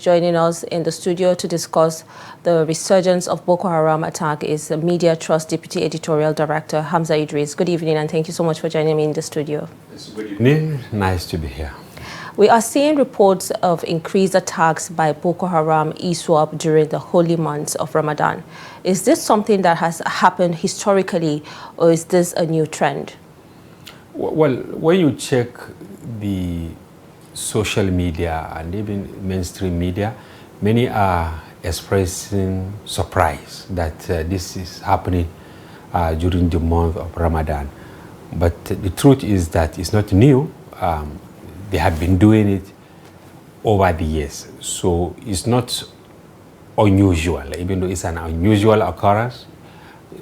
Joining us in the studio to discuss the resurgence of Boko Haram attack is the Media Trust Deputy Editorial Director Hamza Idris. Good evening, and thank you so much for joining me in the studio. Good evening. Nice to be here. We are seeing reports of increased attacks by Boko Haram ISWAP during the holy months of Ramadan. Is this something that has happened historically, or is this a new trend? Well, when you check the social media and even mainstream media, many are expressing surprise that this is happening during the month of Ramadan. But the truth is that it's not new. They have been doing it over the years. So it's not unusual, even though it's an unusual occurrence.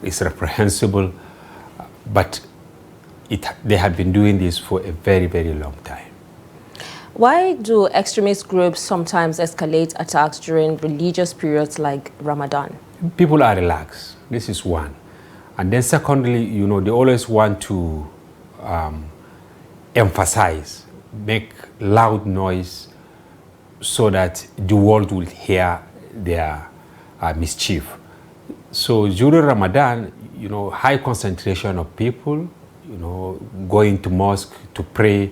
It's reprehensible, but they have been doing this for a very, very long time. Why do extremist groups sometimes escalate attacks during religious periods like Ramadan? People are relaxed. This is one. And then secondly, they always want to emphasize, make loud noise so that the world will hear their mischief. So during Ramadan, high concentration of people, going to mosque to pray,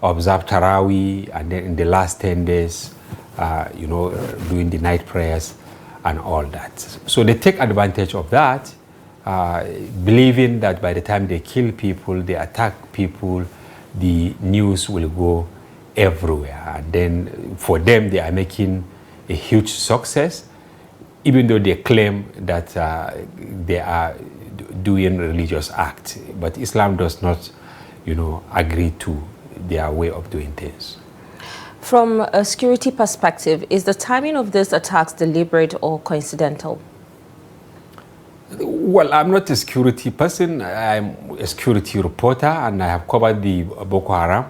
observe Taraweeh, and then in the last 10 days, doing the night prayers and all that. So they take advantage of that, believing that by the time they kill people, they attack people, the news will go everywhere. And then for them, they are making a huge success, even though they claim that they are doing religious acts. But Islam does not, agree to their way of doing things. From a security perspective, is the timing of these attacks deliberate or coincidental? Well, I'm not a security person. I'm a security reporter, and I have covered the Boko Haram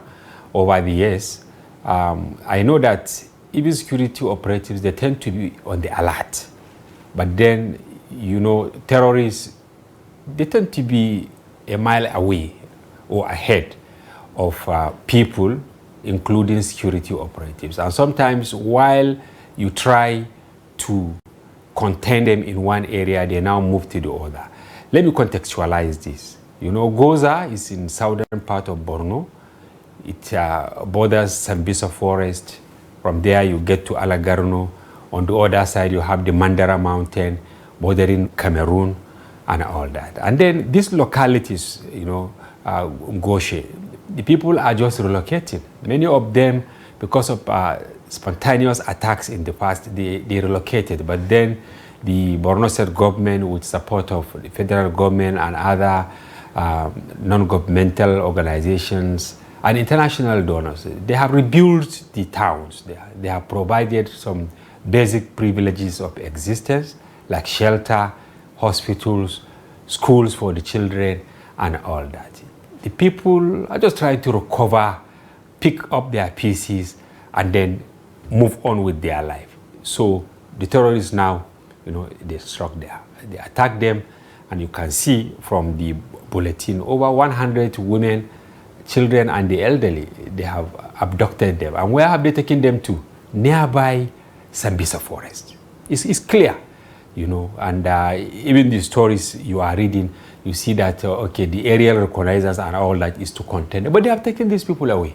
over the years. I know that even security operatives, they tend to be on the alert. But then, terrorists, they tend to be a mile away or ahead of people, including security operatives. And sometimes while you try to contain them in one area, they now move to the other. Let me contextualize this. Goza is in southern part of Borno. It borders Sambisa forest. From there you get to Alagarno. On the other side you have the Mandara mountain bordering Cameroon and all that. And then these localities, Goshe, the people are just relocating. Many of them, because of spontaneous attacks in the past, they relocated. But then the Borno State government, with support of the federal government and other non-governmental organizations and international donors, they have rebuilt the towns. They have provided some basic privileges of existence, like shelter, hospitals, schools for the children, and all that. The people are just trying to recover, pick up their pieces, and then move on with their life. So the terrorists now, they struck there. They attacked them, and you can see from the bulletin, over 100 women, children, and the elderly, they have abducted them. And where have they taken them to? Nearby Sambisa forest. It's clear, and even the stories you are reading, you see that, the aerial reconnaissance and all that is to contain them. But they have taken these people away.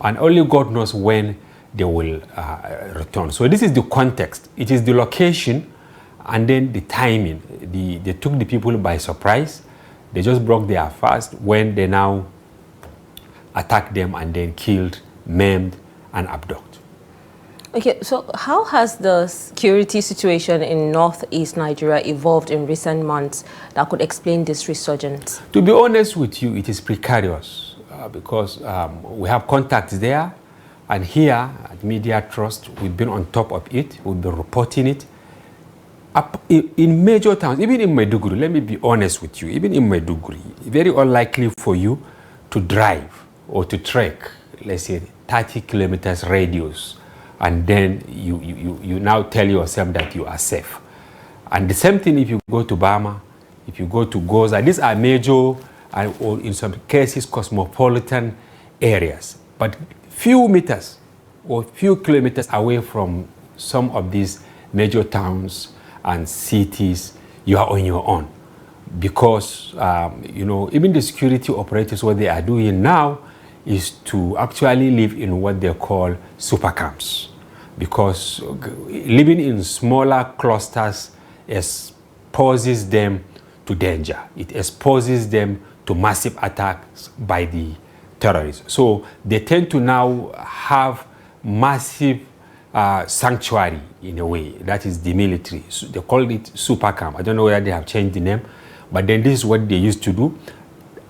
And only God knows when they will return. So this is the context. It is the location and then the timing. They took the people by surprise. They just broke their fast when they now attacked them and then killed, maimed, and abducted. Okay, so how has the security situation in northeast Nigeria evolved in recent months that could explain this resurgence? To be honest with you, it is precarious because we have contacts there, and here at Media Trust, we've been on top of it. We've been reporting it. In major towns, even in Maiduguri, let me be honest with you, even in Maiduguri, very unlikely for you to drive or to trek, let's say, 30 kilometers radius, and then you now tell yourself that you are safe. And the same thing if you go to Bama, if you go to Goza. These are major and or in some cases cosmopolitan areas. But few meters or a few kilometers away from some of these major towns and cities, you are on your own. Because, even the security operatives, what they are doing now is to actually live in what they call super camps. Because living in smaller clusters exposes them to danger. It exposes them to massive attacks by the terrorists. So they tend to now have massive sanctuary in a way. That is the military. So they call it super camp. I don't know whether they have changed the name, but then this is what they used to do.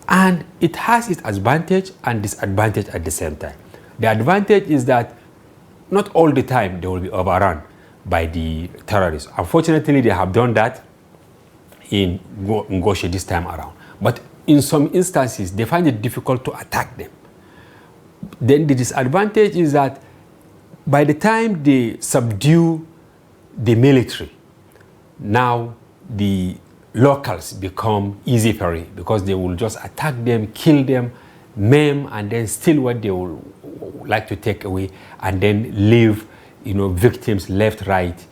And it has its advantage and disadvantage at the same time. The advantage is that not all the time they will be overrun by the terrorists. Unfortunately, they have done that in Ngoshi this time around. But in some instances, they find it difficult to attack them. Then the disadvantage is that by the time they subdue the military, now the locals become easy prey because they will just attack them, kill them, maim, and then steal what they will like to take away, and then leave, victims left, right,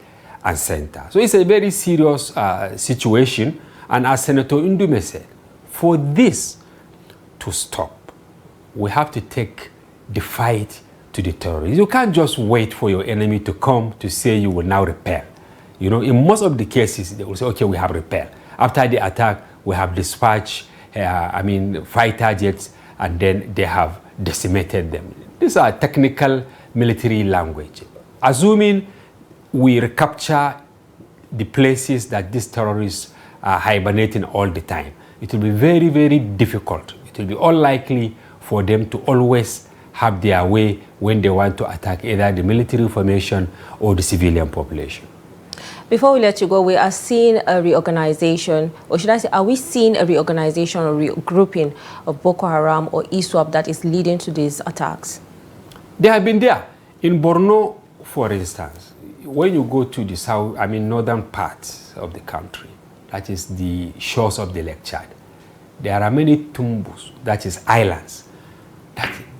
and center. So it's a very serious situation. And as Senator Ndume said, for this to stop, we have to take the fight to the terrorists. You can't just wait for your enemy to come to say you will now repel. In most of the cases, they will say, okay, we have repelled. After the attack, we have dispatched, fighter jets, and then they have decimated them. These are technical military language. Assuming we recapture the places that these terrorists are hibernating all the time, it will be very, very difficult. It will be unlikely for them to always have their way when they want to attack either the military formation or the civilian population. Before we let you go, we are seeing a reorganization, or should I say, are we seeing a reorganization or regrouping of Boko Haram or ISWAP that is leading to these attacks? They have been there. In Borno, for instance, when you go to the northern parts of the country, that is the shores of the Lake Chad, there are many tinubu, that is islands.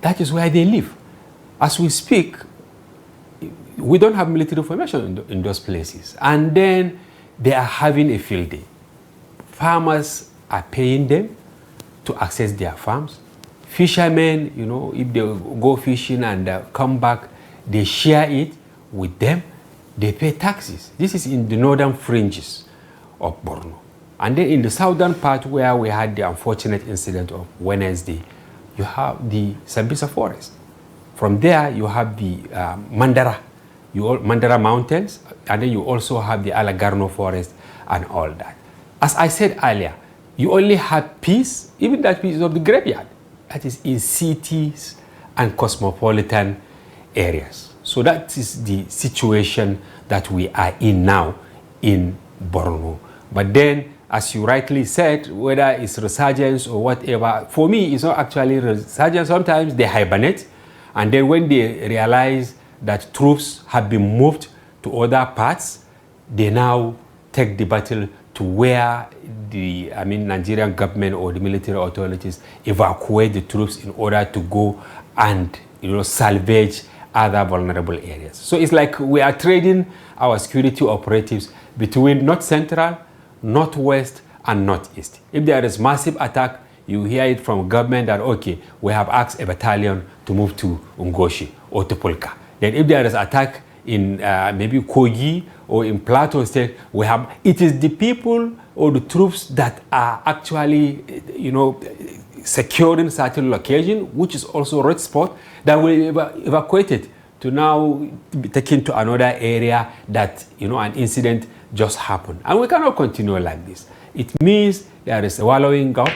That is where they live. As we speak, we don't have military formation in those places. And then they are having a field day. Farmers are paying them to access their farms. Fishermen, if they go fishing and come back, they share it with them. They pay taxes. This is in the northern fringes of Borno. And then in the southern part where we had the unfortunate incident of Wednesday, you have the Sambisa forest. From there, you have the Mandara Mountains, and then you also have the Alagarno forest and all that. As I said earlier, you only have peace, even that peace is of the graveyard. That is in cities and cosmopolitan areas. So that is the situation that we are in now in Borno. But then, as you rightly said, whether it's resurgence or whatever, for me, it's not actually resurgence. Sometimes they hibernate, and then when they realize that troops have been moved to other parts, they now take the battle to where the Nigerian government or the military authorities evacuate the troops in order to go and salvage other vulnerable areas. So it's like we are trading our security operatives between North Central, Northwest, and Northeast. If there is massive attack, you hear it from government that, okay, we have asked a battalion to move to Ngoshi or to Polka. Then if there is attack in maybe Kogi or in Plateau State, it is the people or the troops that are actually, securing certain location, which is also a red spot, that will be evacuated to now be taken to another area that, an incident just happened. And we cannot continue like this. It means there is a wallowing up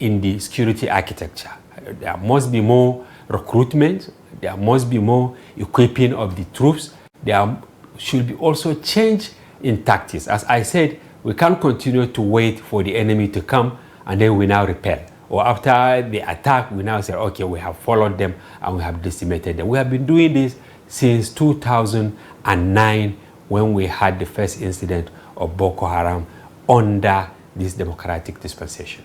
in the security architecture. There must be more recruitment. There must be more equipping of the troops. There should be also change in tactics. As I said, we can't continue to wait for the enemy to come and then we now repel. Or after the attack, we now say, okay, we have followed them and we have decimated them. We have been doing this since 2009 when we had the first incident of Boko Haram under this democratic dispensation.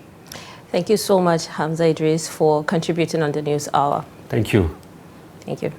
Thank you so much, Hamza Idris, for contributing on the News Hour. Thank you. Thank you.